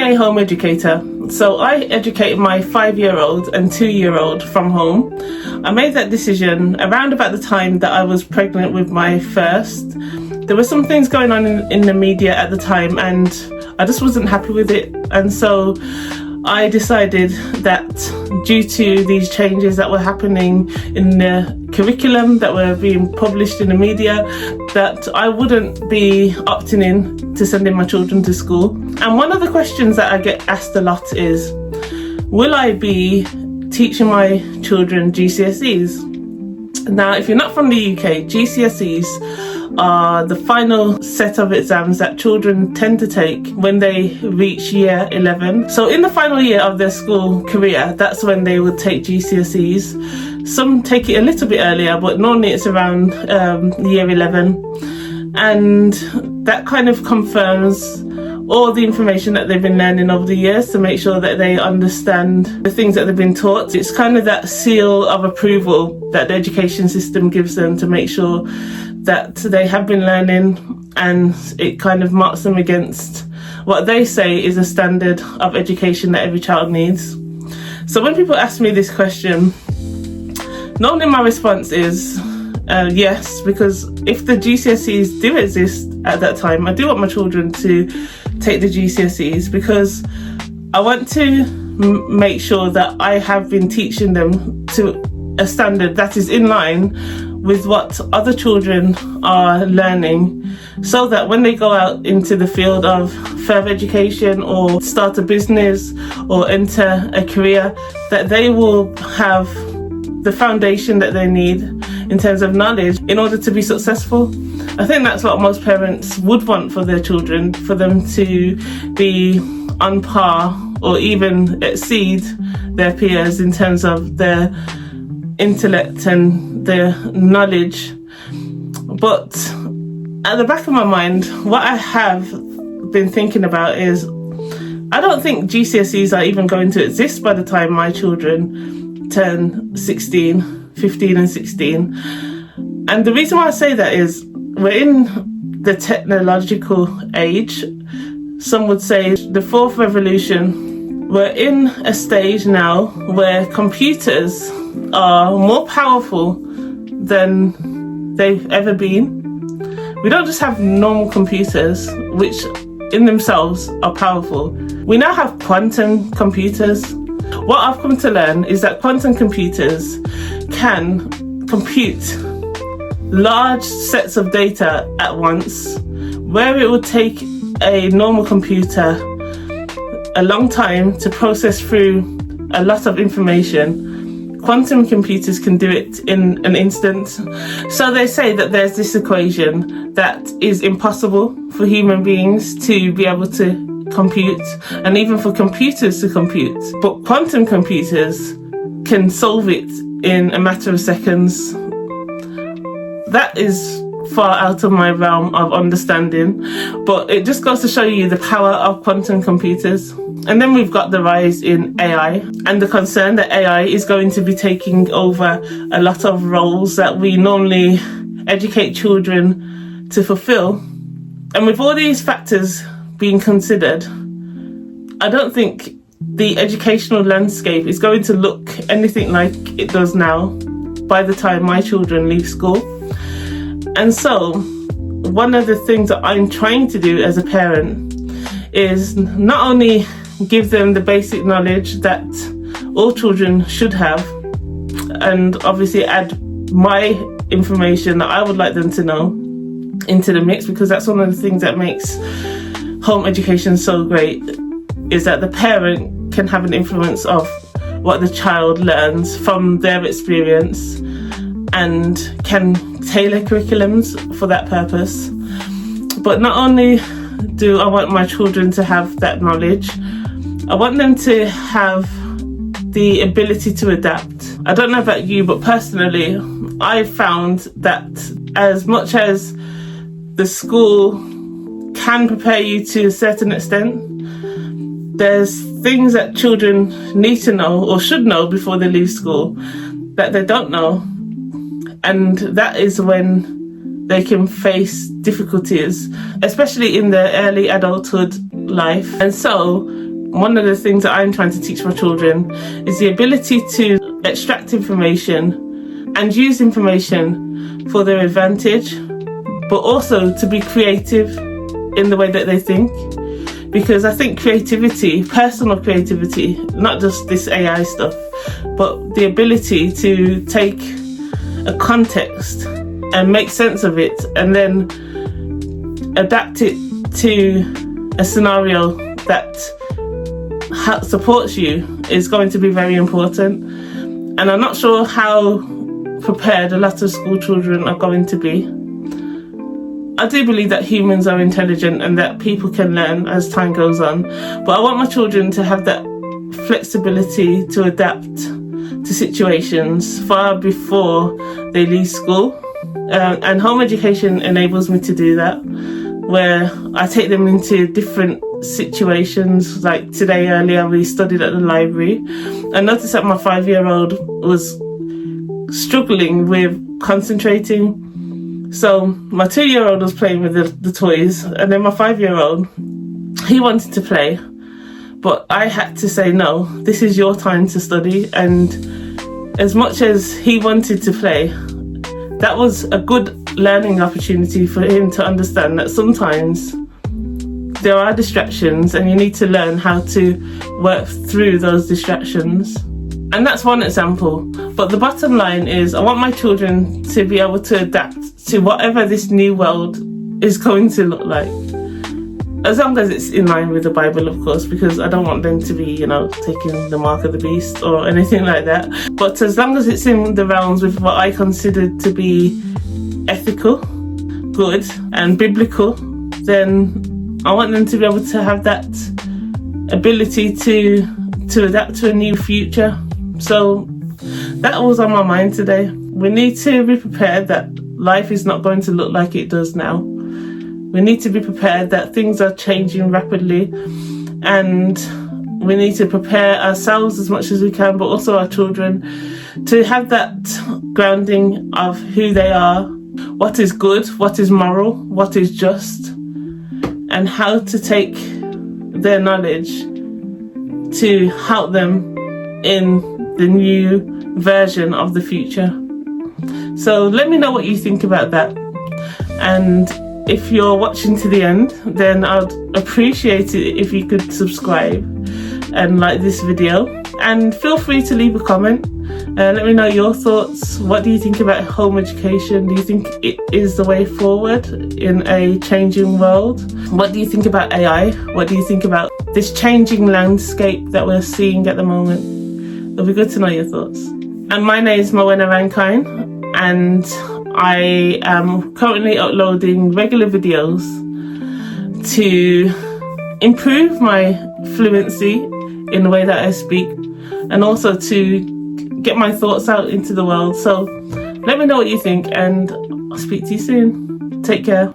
a home educator. So I educated my 5-year-old and 2-year-old from home. I made that decision around about the time that I was pregnant with my first. There were some things going on in the media at the time and I just wasn't happy with it. And so I decided that due to these changes that were happening in the curriculum that were being published in the media, that I wouldn't be opting in to sending my children to school. And one of the questions that I get asked a lot is, will I be teaching my children GCSEs? Now, if you're not from the UK, GCSEs are the final set of exams that children tend to take when they reach year 11. So in the final year of their school career, that's when they would take GCSEs. Some take it a little bit earlier, but normally it's around year 11. And that kind of confirms all the information that they've been learning over the years to make sure that they understand the things that they've been taught. It's kind of that seal of approval that the education system gives them to make sure that they have been learning, and it kind of marks them against what they say is a standard of education that every child needs. So when people ask me this question, normally my response is yes, because if the GCSEs do exist at that time, I do want my children to take the GCSEs because I want to make sure that I have been teaching them to a standard that is in line with what other children are learning, so that when they go out into the field of further education or start a business or enter a career, that they will have the foundation that they need in terms of knowledge in order to be successful. I think that's what most parents would want for their children, for them to be on par or even exceed their peers in terms of their intellect and their knowledge. But at the back of my mind, what I have been thinking about is, I don't think GCSEs are even going to exist by the time my children turn 15 and 16. And the reason why I say that is, we're in the technological age. Some would say the fourth revolution. We're in a stage now where computers are more powerful than they've ever been. We don't just have normal computers, which in themselves are powerful. We now have quantum computers. What I've come to learn is that quantum computers can compute large sets of data at once, where it would take a normal computer a long time to process through a lot of information. Quantum computers can do it in an instant. So they say that there's this equation that is impossible for human beings to be able to compute, and even for computers to compute. But quantum computers can solve it in a matter of seconds. That is far out of my realm of understanding, but it just goes to show you the power of quantum computers. And then we've got the rise in AI and the concern that AI is going to be taking over a lot of roles that we normally educate children to fulfill. And with all these factors being considered, I don't think the educational landscape is going to look anything like it does now by the time my children leave school. And so one of the things that I'm trying to do as a parent is not only give them the basic knowledge that all children should have, and obviously add my information that I would like them to know into the mix, because that's one of the things that makes home education so great, is that the parent can have an influence of what the child learns from their experience and can tailor curriculums for that purpose. But not only do I want my children to have that knowledge, I want them to have the ability to adapt. I don't know about you, but personally, I found that as much as the school can prepare you to a certain extent, there's things that children need to know or should know before they leave school that they don't know. And that is when they can face difficulties, especially in their early adulthood life. And so one of the things that I'm trying to teach my children is the ability to extract information and use information for their advantage, but also to be creative in the way that they think. Because I think creativity, personal creativity, not just this AI stuff, but the ability to take a context and make sense of it and then adapt it to a scenario that supports you is going to be very important. And I'm not sure how prepared a lot of school children are going to be. I do believe that humans are intelligent and that people can learn as time goes on, but I want my children to have that flexibility to adapt to situations far before they leave school. And home education enables me to do that, where I take them into different situations. Like today earlier we studied at the library. I noticed that my 5-year-old was struggling with concentrating. So my 2-year-old was playing with the toys, and then my 5-year-old, he wanted to play, but I had to say, no, this is your time to study. And as much as he wanted to play, that was a good learning opportunity for him to understand that sometimes there are distractions and you need to learn how to work through those distractions. And that's one example. But the bottom line is I want my children to be able to adapt to whatever this new world is going to look like. As long as it's in line with the Bible, of course, because I don't want them to be, taking the mark of the beast or anything like that. But as long as it's in the realms with what I consider to be ethical, good and biblical, then I want them to be able to have that ability to adapt to a new future. So that was on my mind today. We need to be prepared that life is not going to look like it does now. We need to be prepared that things are changing rapidly, and we need to prepare ourselves as much as we can, but also our children, to have that grounding of who they are, what is good, what is moral, what is just, and how to take their knowledge to help them in the new version of the future. So let me know what you think about that. And if you're watching to the end, then I'd appreciate it if you could subscribe and like this video. And feel free to leave a comment. Let me know your thoughts. What do you think about home education? Do you think it is the way forward in a changing world? What do you think about AI? What do you think about this changing landscape that we're seeing at the moment? It'll be good to know your thoughts. And my name is Mawuena, and I am currently uploading regular videos to improve my fluency in the way that I speak, and also to get my thoughts out into the world. So let me know what you think, and I'll speak to you soon. Take care.